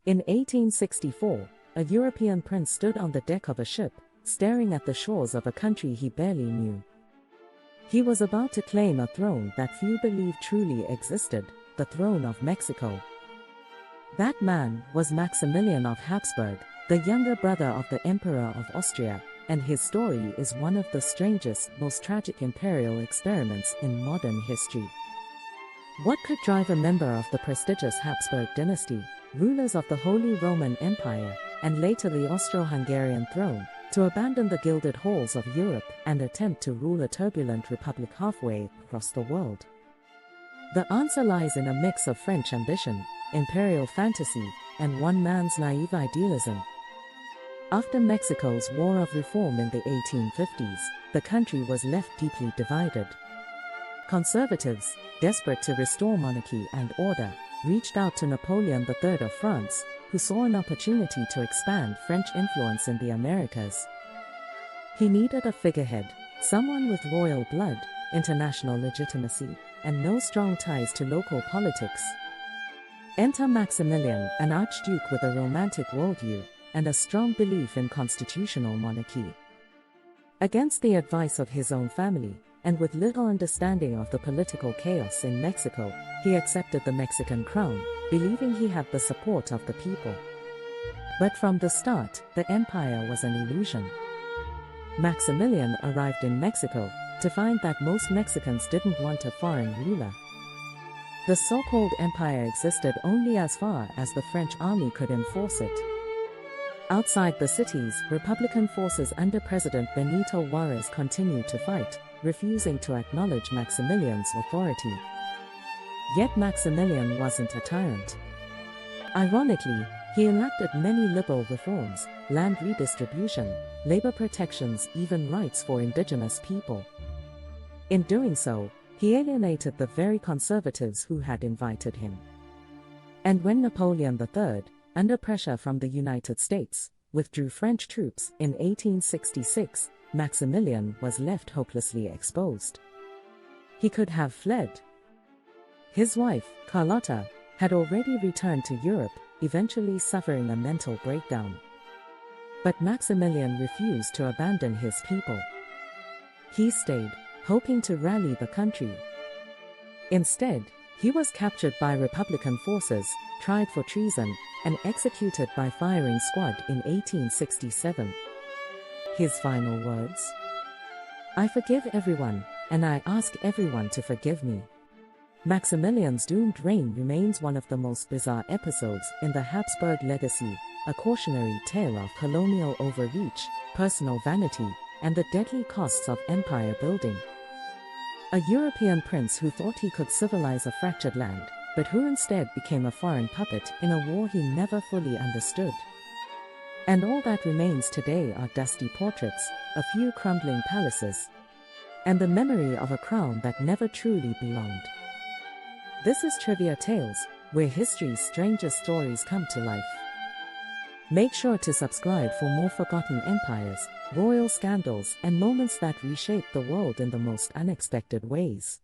In 1864, a European prince stood on the deck of a ship, staring at the shores of a country he barely knew. He was about to claim a throne that few believed truly existed, the throne of Mexico. That man was Maximilian of Habsburg, the younger brother of the Emperor of Austria, and his story is one of the strangest, most tragic imperial experiments in modern history. What could drive a member of the prestigious Habsburg dynasty, rulers of the Holy Roman Empire, and later the Austro-Hungarian throne, to abandon the gilded halls of Europe and attempt to rule a turbulent republic halfway across the world? The answer lies in a mix of French ambition, imperial fantasy, and one man's naive idealism. After Mexico's War of Reform in the 1850s, the country was left deeply divided. Conservatives, desperate to restore monarchy and order, reached out to Napoleon III of France, who saw an opportunity to expand French influence in the Americas. He needed a figurehead, someone with royal blood, international legitimacy, and no strong ties to local politics. Enter Maximilian, an archduke with a romantic worldview and a strong belief in constitutional monarchy. Against the advice of his own family, and with little understanding of the political chaos in Mexico, he accepted the Mexican crown, believing he had the support of the people. But from the start, the empire was an illusion. Maximilian arrived in Mexico to find that most Mexicans didn't want a foreign ruler. The so-called empire existed only as far as the French army could enforce it. Outside the cities, Republican forces under President Benito Juárez continued to fight, refusing to acknowledge Maximilian's authority. Yet Maximilian wasn't a tyrant. Ironically, he enacted many liberal reforms, land redistribution, labor protections, even rights for indigenous people. In doing so, he alienated the very conservatives who had invited him. And when Napoleon III, under pressure from the United States, withdrew French troops in 1866, Maximilian was left hopelessly exposed. He could have fled. His wife, Carlotta, had already returned to Europe, eventually suffering a mental breakdown. But Maximilian refused to abandon his people. He stayed, hoping to rally the country. Instead, he was captured by Republican forces, tried for treason, and executed by firing squad in 1867. His final words? "I forgive everyone, and I ask everyone to forgive me." Maximilian's doomed reign remains one of the most bizarre episodes in the Habsburg legacy, a cautionary tale of colonial overreach, personal vanity, and the deadly costs of empire building. A European prince who thought he could civilize a fractured land, but who instead became a foreign puppet in a war he never fully understood. And all that remains today are dusty portraits, a few crumbling palaces, and the memory of a crown that never truly belonged. This is Trivia Tales, where history's strangest stories come to life. Make sure to subscribe for more forgotten empires, royal scandals, and moments that reshape the world in the most unexpected ways.